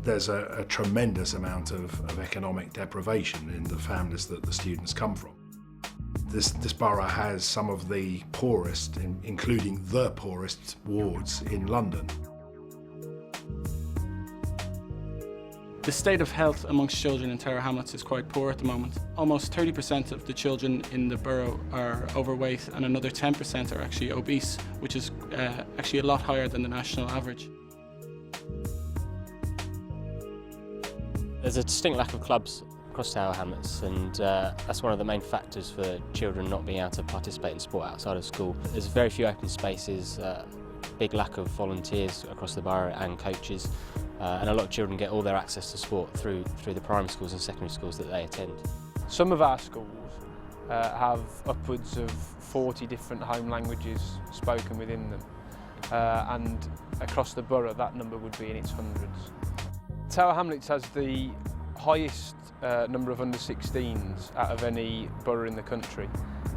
There's a tremendous amount of economic deprivation in the families that the students come from. This borough has some of the poorest, including the poorest wards in London. The state of health amongst children in Tower Hamlets is quite poor at the moment. Almost 30% of the children in the borough are overweight and another 10% are actually obese, which is actually a lot higher than the national average. There's a distinct lack of clubs across Tower Hamlets, and that's one of the main factors for children not being able to participate in sport outside of school. There's very few open spaces, big lack of volunteers across the borough and coaches, and a lot of children get all their access to sport through the primary schools and secondary schools that they attend. Some of our schools have upwards of 40 different home languages spoken within them, and across the borough that number would be in its hundreds. Tower Hamlets has the highest number of under-16s out of any borough in the country,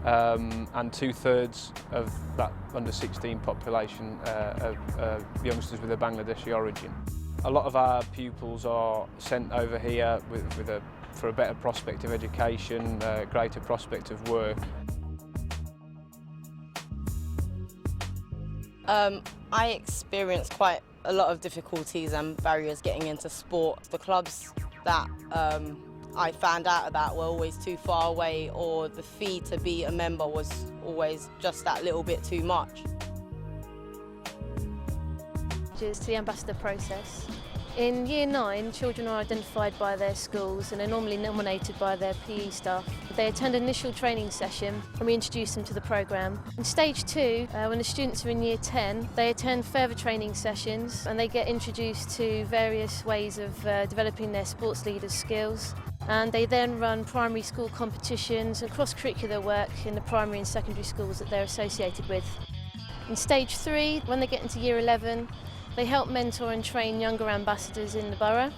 and 2/3 of that under-16 population are youngsters with a Bangladeshi origin. A lot of our pupils are sent over here for a better prospect of education, greater prospect of work. I experienced quite a lot of difficulties and barriers getting into sport. The clubs that I found out about were always too far away, or the fee to be a member was always just that little bit too much. To the ambassador process. In Year 9, children are identified by their schools and are normally nominated by their PE staff. They attend an initial training session and we introduce them to the programme. In Stage 2, when the students are in Year 10, they attend further training sessions and they get introduced to various ways of developing their sports leaders' skills. And they then run primary school competitions and cross-curricular work in the primary and secondary schools that they're associated with. In Stage 3, when they get into Year 11, they help mentor and train younger ambassadors in the borough.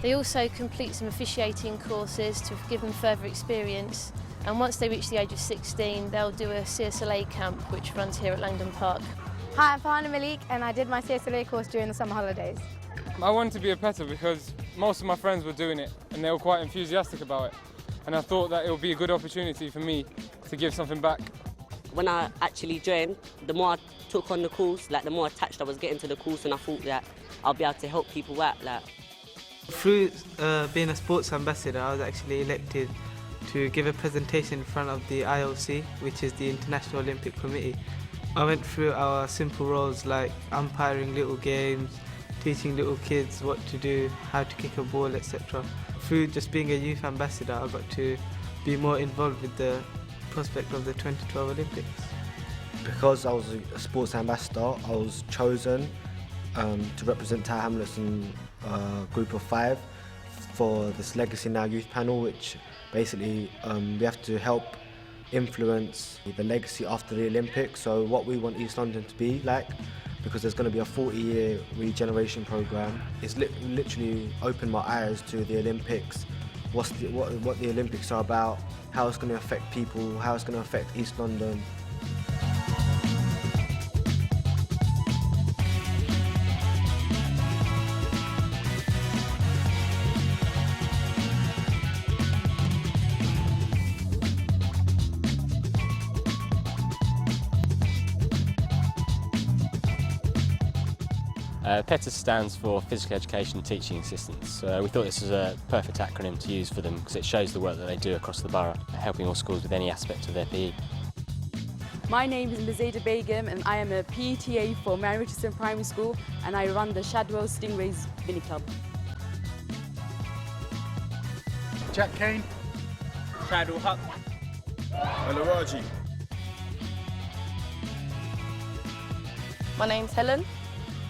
They also complete some officiating courses to give them further experience, and once they reach the age of 16 they'll do a CSLA camp which runs here at Langdon Park. Hi, I'm Fahana Malik and I did my CSLA course during the summer holidays. I wanted to be a petter because most of my friends were doing it and they were quite enthusiastic about it, and I thought that it would be a good opportunity for me to give something back. When I actually joined, the more I took on the course, the more attached I was getting to the course, and I thought that I'll be able to help people out. Through being a sports ambassador, I was actually elected to give a presentation in front of the IOC, which is the International Olympic Committee. I went through our simple roles like umpiring little games, teaching little kids what to do, how to kick a ball, etc. Through just being a youth ambassador, I got to be more involved with the prospect of the 2012 Olympics. Because I was a sports ambassador, I was chosen to represent Tower Hamlets in a group of 5 for this Legacy Now Youth Panel, which basically we have to help influence the legacy after the Olympics, so what we want East London to be like, because there's going to be a 40-year regeneration programme. It's literally opened my eyes to the Olympics, what the Olympics are about, how it's going to affect people, how it's going to affect East London. PETA stands for Physical Education Teaching Assistants. We thought this was a perfect acronym to use for them because it shows the work that they do across the borough, helping all schools with any aspect of their PE. My name is Mazaida Begum and I am a PTA for Mary Richardson Primary School and I run the Shadwell Stingrays Mini Club. Jack Kane. Shadwell Huck. Alaraji. My name's Helen.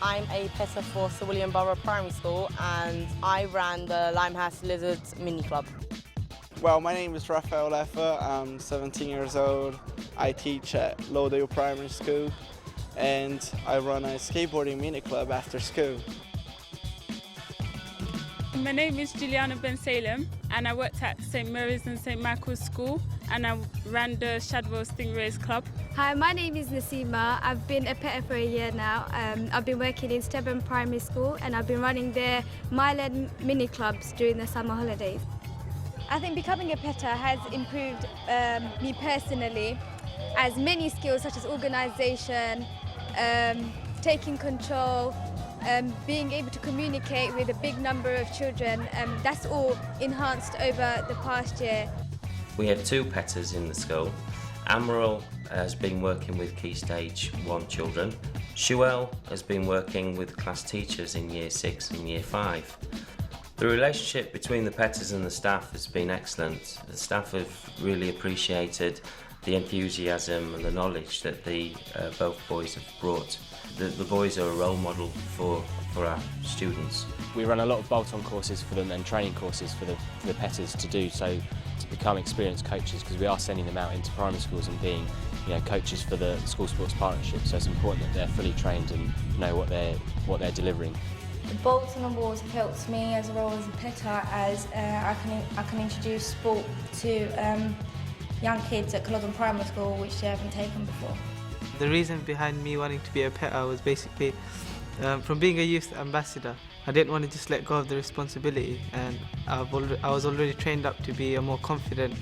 I'm a PETA for Sir William Borough Primary School and I ran the Limehouse Lizards Mini Club. Well, my name is Raphael Leffer, I'm 17 years old. I teach at Lowdale Primary School and I run a skateboarding mini club after school. My name is Juliana Ben Salem and I worked at St Mary's and St Michael's School and I ran the Shadwell Stingrays Club. Hi, my name is Nasima. I've been a petter for a year now. I've been working in Stebburn Primary School and I've been running their Mile-End mini clubs during the summer holidays. I think becoming a petter has improved me personally, as many skills such as organisation, taking control, being able to communicate with a big number of children, that's all enhanced over the past year. We have 2 petters in the school. Amaral has been working with Key Stage 1 children. Shuel has been working with class teachers in Year 6 and Year 5. The relationship between the petters and the staff has been excellent. The staff have really appreciated the enthusiasm and the knowledge that both boys have brought. The boys are a role model for our students. We run a lot of bolt-on courses for them and training courses for the petters to do so, to become experienced coaches, because we are sending them out into primary schools and being coaches for the school sports partnership, so it's important that they're fully trained and know what they're delivering. The Bolton Awards have helped me as a role as a petter, as I can introduce sport to young kids at Culloden Primary School, which they haven't taken before. The reason behind me wanting to be a petter was basically from being a youth ambassador. I didn't want to just let go of the responsibility, and I was already trained up to be a more confident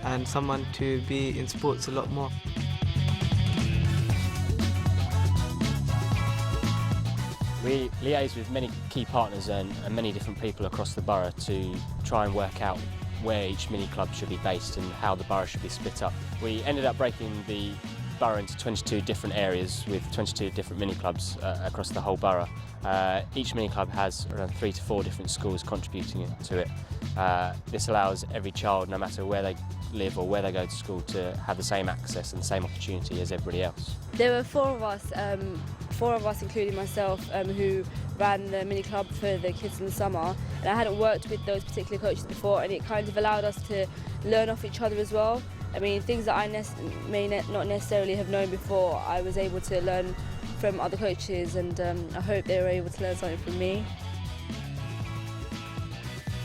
and someone to be in sports a lot more. We liaise with many key partners and many different people across the borough to try and work out where each mini club should be based and how the borough should be split up. We ended up breaking the borough into 22 different areas with 22 different mini clubs across the whole borough. Each mini club has around 3 to 4 different schools contributing to it. This allows every child, no matter where they live or where they go to school, to have the same access and the same opportunity as everybody else. There were 4 of us including myself, who ran the mini club for the kids in the summer, and I hadn't worked with those particular coaches before, and it kind of allowed us to learn off each other as well. I mean, things that I may not necessarily have known before, I was able to learn from other coaches, and I hope they were able to learn something from me.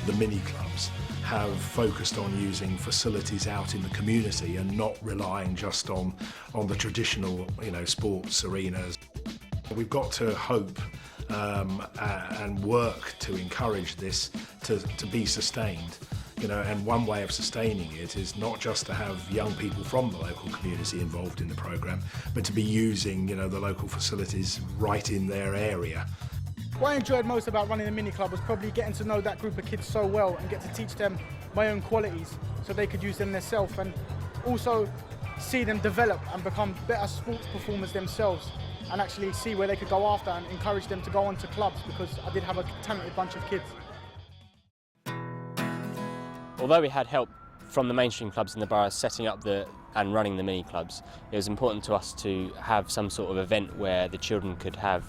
The mini clubs have focused on using facilities out in the community and not relying just on the traditional, sports arenas. We've got to hope and work to encourage this to be sustained. And one way of sustaining it is not just to have young people from the local community involved in the programme, but to be using, the local facilities right in their area. What I enjoyed most about running the mini club was probably getting to know that group of kids so well and get to teach them my own qualities so they could use them themselves, and also see them develop and become better sports performers themselves, and actually see where they could go after and encourage them to go on to clubs, because I did have a talented bunch of kids. Although we had help from the mainstream clubs in the borough setting up and running the mini clubs, it was important to us to have some sort of event where the children could have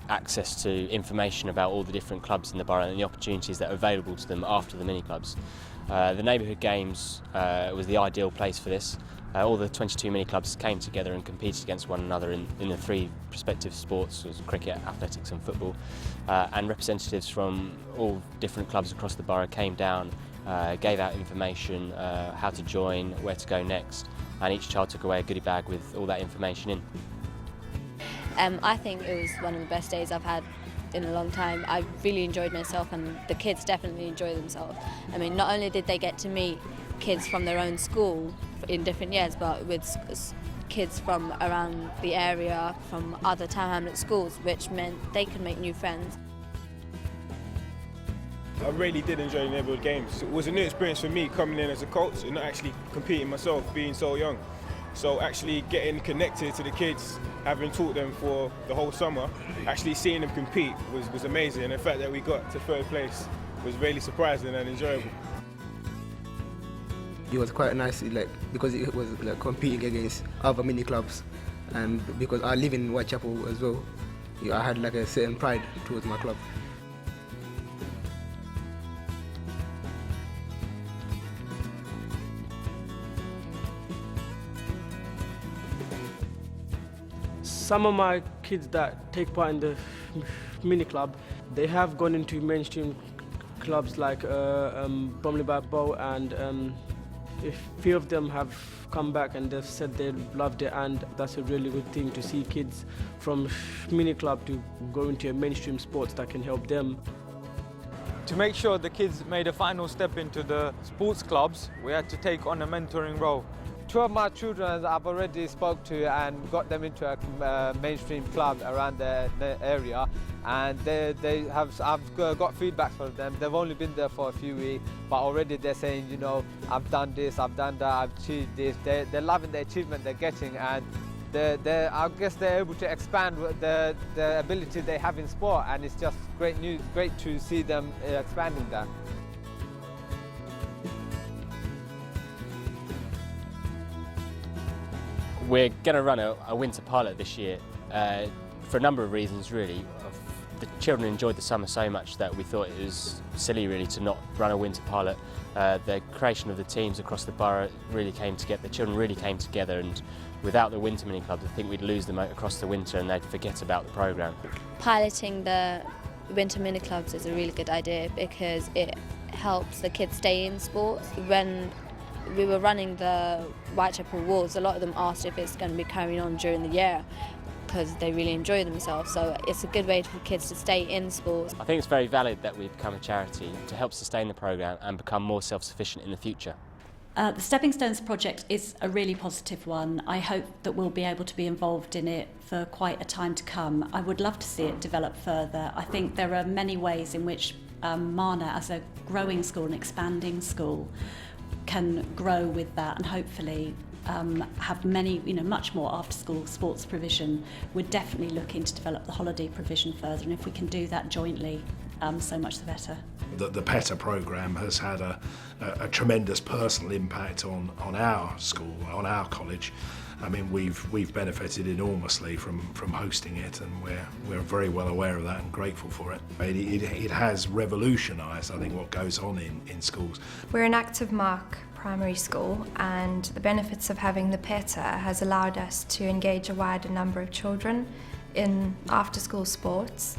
access to information about all the different clubs in the borough and the opportunities that are available to them after the mini clubs. The neighbourhood games was the ideal place for this. All the 22 mini clubs came together and competed against one another in the 3 prospective sports: cricket, athletics and football. And representatives from all different clubs across the borough came down, gave out information, how to join, where to go next, and each child took away a goodie bag with all that information in. I think it was one of the best days I've had in a long time. I really enjoyed myself, and the kids definitely enjoyed themselves. I mean, not only did they get to meet kids from their own school in different years, but with kids from around the area, from other Tower Hamlets schools, which meant they could make new friends. I really did enjoy the neighbourhood games. It was a new experience for me coming in as a coach and not actually competing myself, being so young. So actually getting connected to the kids, having taught them for the whole summer, actually seeing them compete was amazing. And the fact that we got to 3rd place was really surprising and enjoyable. It was quite nice, because it was competing against other mini clubs, and because I live in Whitechapel as well, I had a certain pride towards my club. Some of my kids that take part in the mini club, they have gone into mainstream clubs like Bromley by Bow and a few of them have come back and they've said they loved it, and that's a really good thing to see kids from mini club to go into a mainstream sports that can help them. To make sure the kids made a final step into the sports clubs, we had to take on a mentoring role. 2 of my children I've already spoke to and got them into a mainstream club around the area, and I've got feedback from them. They've only been there for a few weeks, but already they're saying, you know, I've done this, I've done that, I've achieved this. They're loving the achievement they're getting, and I guess they're able to expand the ability they have in sport, and it's just great news, great to see them expanding that. We're going to run a winter pilot this year for a number of reasons, really. The children enjoyed the summer so much that we thought it was silly, really, to not run a winter pilot. The creation of the teams across the borough really came together. The children really came together, and without the winter mini clubs, I think we'd lose them across the winter and they'd forget about the programme. Piloting the winter mini clubs is a really good idea because it helps the kids stay in sports. When we were running the Whitechapel Wolves, a lot of them asked if it's going to be carrying on during the year because they really enjoy themselves, so it's a good way for kids to stay in sports. I think it's very valid that we become a charity to help sustain the programme and become more self-sufficient in the future. The Stepping Stones project is a really positive one. I hope that we'll be able to be involved in it for quite a time to come. I would love to see it develop further. I think there are many ways in which Marner, as a growing school, an expanding school, can grow with that and hopefully have many, much more after-school sports provision. We're definitely looking to develop the holiday provision further, and if we can do that jointly, so much the better. The PETA programme has had a tremendous personal impact on our school, on our college. I mean, we've benefited enormously from hosting it, and we're very well aware of that and grateful for it. It has revolutionised, I think, what goes on in schools. We're an active mark primary school, and the benefits of having the PETA has allowed us to engage a wider number of children in after-school sports.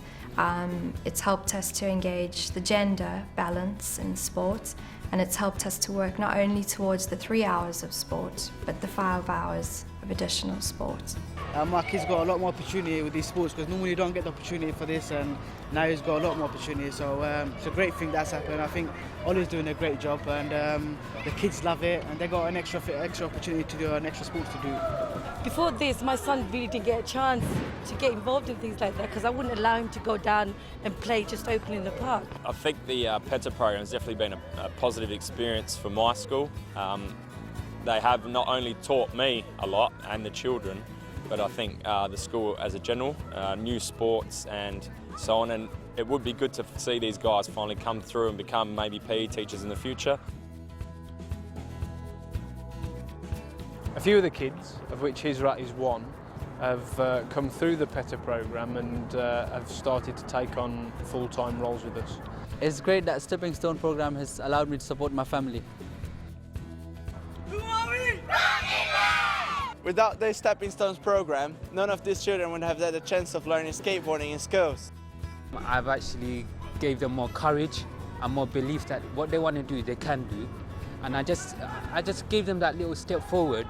It's helped us to engage the gender balance in sports, and it's helped us to work not only towards the 3 hours of sport, but the 5 hours of additional sport. My kid's got a lot more opportunity with these sports because normally you don't get the opportunity for this, and now he's got a lot more opportunity, so it's a great thing that's happened. I think Ollie's doing a great job, and the kids love it, and they got an extra opportunity to do an extra sport to do. Before this, my son really didn't get a chance to get involved in things like that because I wouldn't allow him to go down and play just open in the park. I think the PETA program has definitely been a positive experience for my school. They have not only taught me a lot and the children, but I think the school as a general, new sports and so on, and it would be good to see these guys finally come through and become maybe PE teachers in the future. A few of the kids, of which Hisrat is one, have come through the PETA programme and have started to take on full-time roles with us. It's great that Stepping Stone programme has allowed me to support my family. Without the Stepping Stones program, none of these children would have had a chance of learning skateboarding in schools. I've actually gave them more courage and more belief that what they want to do, they can do. And I just gave them that little step forward.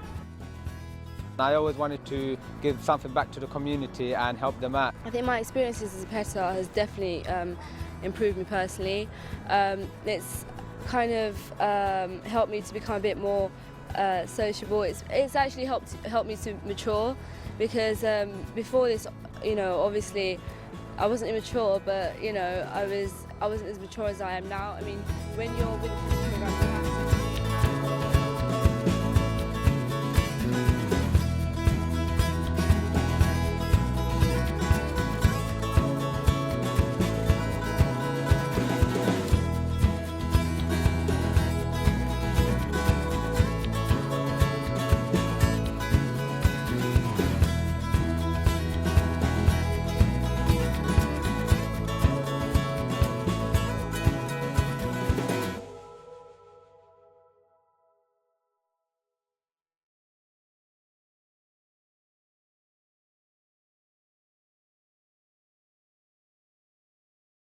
I always wanted to give something back to the community and help them out. I think my experiences as a PETA has definitely improved me personally. It's kind of helped me to become a bit more sociable. It's actually helped me to mature because before this, obviously I wasn't immature, but I wasn't as mature as I am now. I mean, when you're with the program,